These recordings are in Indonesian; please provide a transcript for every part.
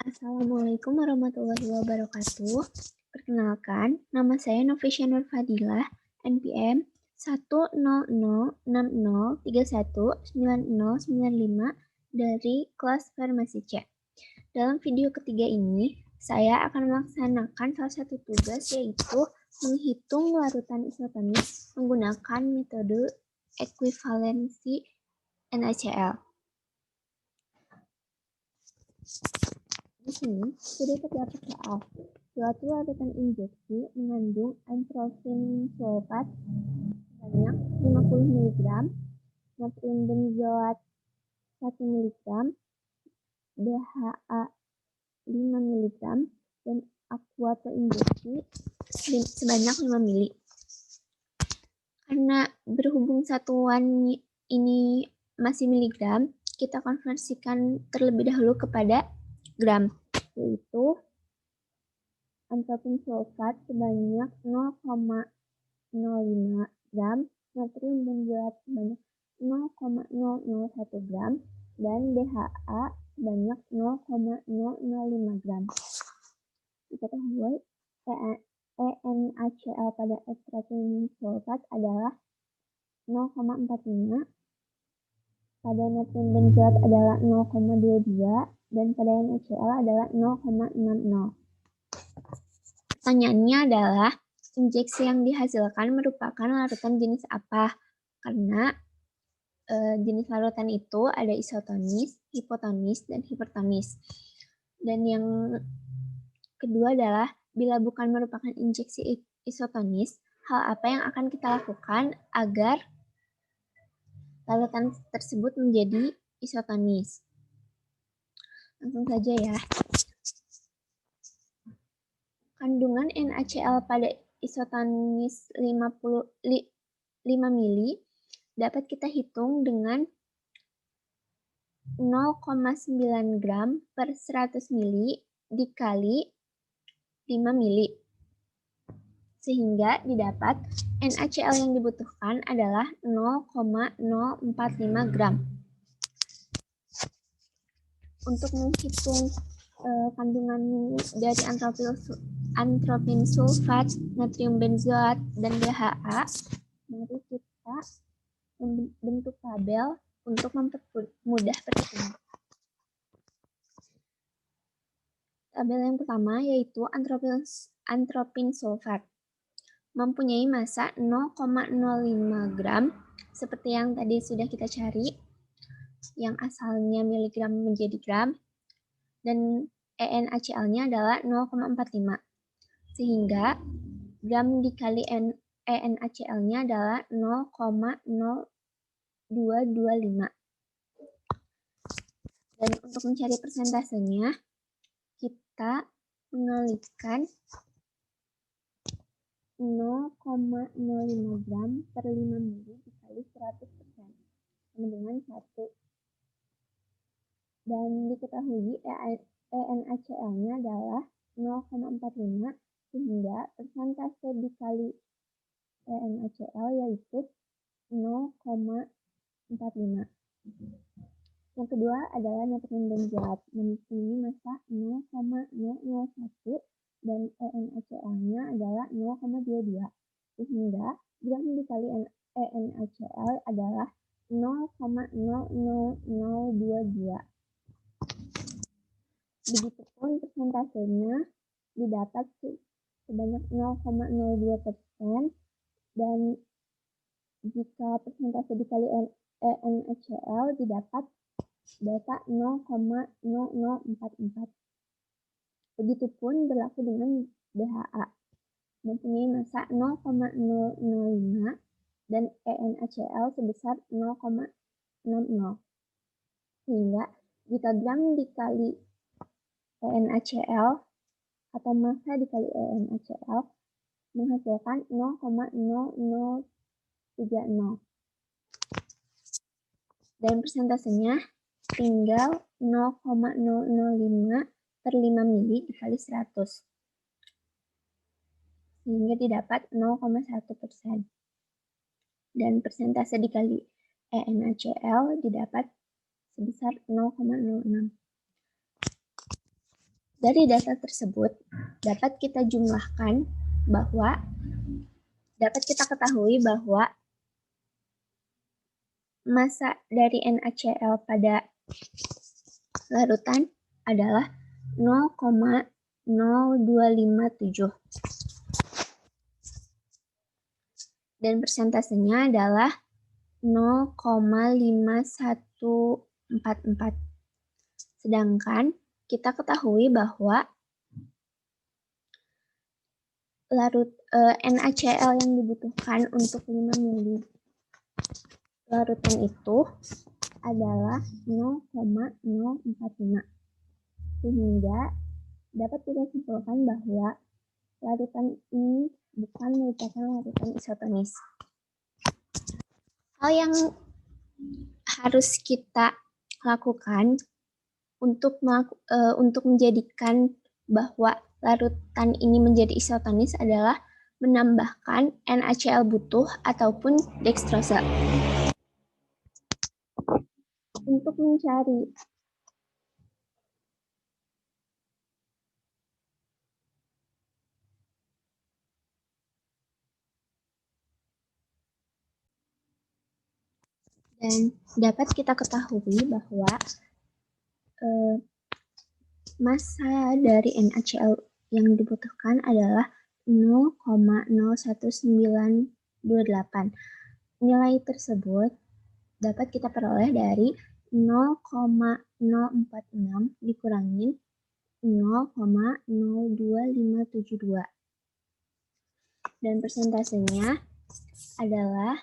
Assalamualaikum warahmatullahi wabarakatuh. Perkenalkan, nama saya Novesya Nur Fadilah, NPM 1006030319095 dari kelas Farmasi C. Dalam video ketiga ini, saya akan melaksanakan salah satu tugas, yaitu menghitung larutan isotonis menggunakan metode ekuivalensi NaCl. Di sini sudah terdapat soal. Suatu larutan injeksi mengandung antropin sulfat sebanyak 50 mg, natrium benzoat 1 mg, DHA 5 mg, dan aqua injeksi sebanyak 5 ml. Karena berhubung satuan ini masih miligram, kita konversikan terlebih dahulu kepada gram, yaitu antropin sulfat sebanyak 0,05 gram, natrium benzoat sebanyak 0,001 gram, dan DHA sebanyak 0,005 gram. Diketahui EnACl pada antropin sulfat adalah 0,45, pada natrium benzoat adalah 0,22, dan pada NaCl adalah 0,60. Pertanyaannya adalah, injeksi yang dihasilkan merupakan larutan jenis apa? Karena jenis larutan itu ada isotonis, hipotonis, dan hipertonis. Dan yang kedua adalah, bila bukan merupakan injeksi isotonis, hal apa yang akan kita lakukan agar larutan tersebut menjadi isotonis? Langsung saja ya. Kandungan NaCl pada isotonis 5 ml dapat kita hitung dengan 0,9 gram per 100 ml dikali 5 ml. Sehingga didapat NaCl yang dibutuhkan adalah 0,045 gram. Untuk menghitung kandungan dari antropin sulfat, natrium benzoat, dan DHA, mari kita membentuk tabel untuk mempermudah perhitungan. Tabel yang pertama yaitu antropin sulfat. Mempunyai massa 0,05 gram, seperti yang tadi sudah kita cari, yang asalnya miligram menjadi gram, dan EnACl-nya adalah 0,45. Sehingga gram dikali EnACl-nya adalah 0,0225. Dan untuk mencari persentasenya, kita mengalikan 0,05 gram per 5 ml dikali 100%, sama dengan 1. Dan diketahui EnACl-nya adalah 0,45, sehingga persentase dikali EnACl yaitu 0,45. Yang kedua adalah natrium benzoat, mempunyai massa 0,001 dan EnACl-nya adalah 0,22, sehingga gram dikali EnACl adalah 0,00022. Begitupun persentasenya didapat sebanyak 0,02%, dan jika persentase dikali EnACl didapat data 0,0044. Begitupun berlaku dengan DHA, mempunyai massa 0,005 dan EnACl sebesar 0,60. Sehingga jika gram dikali EnACl atau massa dikali EnACl menghasilkan 0,0030. Dan persentasenya tinggal 0,005 per 5 ml dikali 100. Sehingga didapat 0,1%. Dan persentase dikali EnACl didapat sebesar 0,06. Dari data tersebut, dapat kita ketahui bahwa massa dari NaCl pada larutan adalah 0,0257 dan persentasenya adalah 0,5144. Sedangkan kita ketahui bahwa NaCl yang dibutuhkan untuk 5 mili larutan itu adalah 0,045. Sehingga dapat kita simpulkan bahwa larutan ini bukan merupakan larutan isotonis. Hal yang harus kita lakukan untuk menjadikan bahwa larutan ini menjadi isotonis adalah menambahkan NaCl butuh ataupun dextrosa. Untuk mencari dan dapat kita ketahui bahwa massa dari NaCl yang dibutuhkan adalah 0,01928. Nilai tersebut dapat kita peroleh dari 0,046 dikurangin 0,02572. Dan persentasenya adalah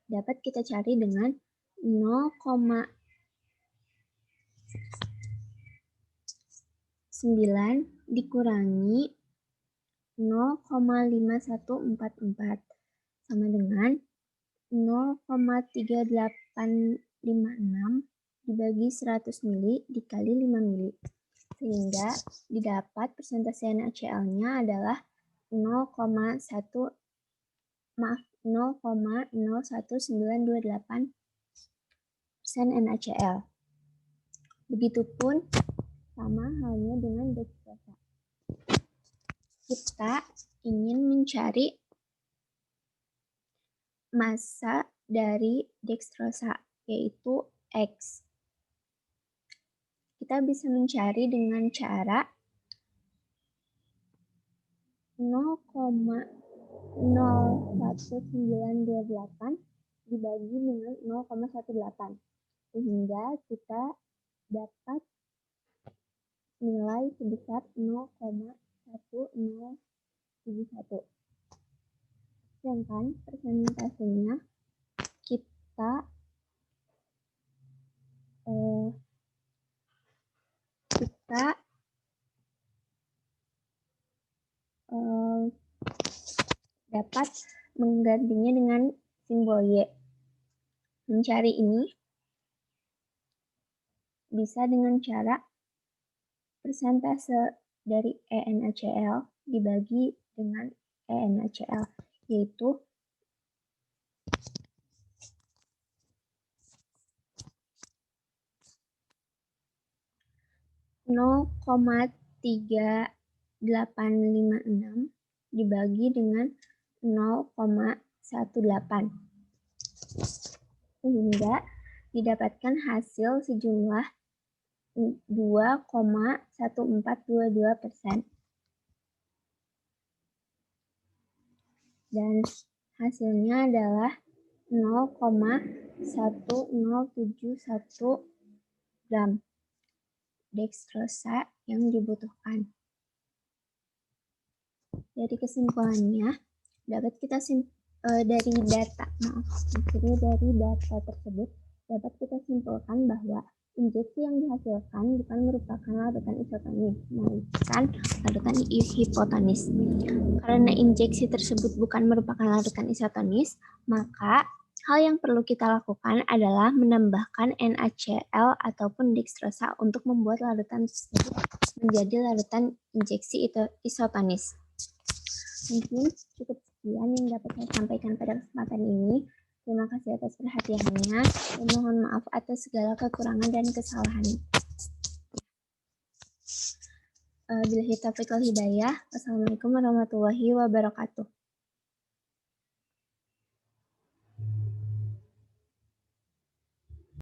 dapat kita cari dengan 0,9 dikurangi 0,5144 sama dengan 0,3856 dibagi 100 mili dikali 5 mili. Sehingga didapat persentase NaCl-nya adalah 0,01928% NaCl. Begitupun sama halnya dengan dextrosa. Kita ingin mencari massa dari dextrosa, yaitu X. Kita bisa mencari dengan cara 0,01928 dibagi dengan 0,18. Sehingga kita dapat nilai sebesar 0,1071. Sedangkan persentasenya kita dapat menggantinya dengan simbol Y. Mencari ini bisa dengan cara persentase dari ENaCl dibagi dengan ENaCl, yaitu 0,3856 dibagi dengan 0,18 sehingga didapatkan hasil sejumlah 2,1422%. Dan hasilnya adalah 0,1071 gram dextrosa yang dibutuhkan. Dari kesimpulannya, dapat kita dari data tersebut dapat kita simpulkan bahwa injeksi yang dihasilkan bukan merupakan larutan isotonis, melainkan larutan hipotonis. Karena injeksi tersebut bukan merupakan larutan isotonis, maka hal yang perlu kita lakukan adalah menambahkan NaCl ataupun dextrosa untuk membuat larutan tersebut menjadi larutan injeksi isotonis. Mungkin cukup sekian yang dapat saya sampaikan pada kesempatan ini. Terima kasih atas perhatiannya, dan mohon maaf atas segala kekurangan dan kesalahan. Billahi taufiq wal hidayah. Wassalamualaikum warahmatullahi wabarakatuh.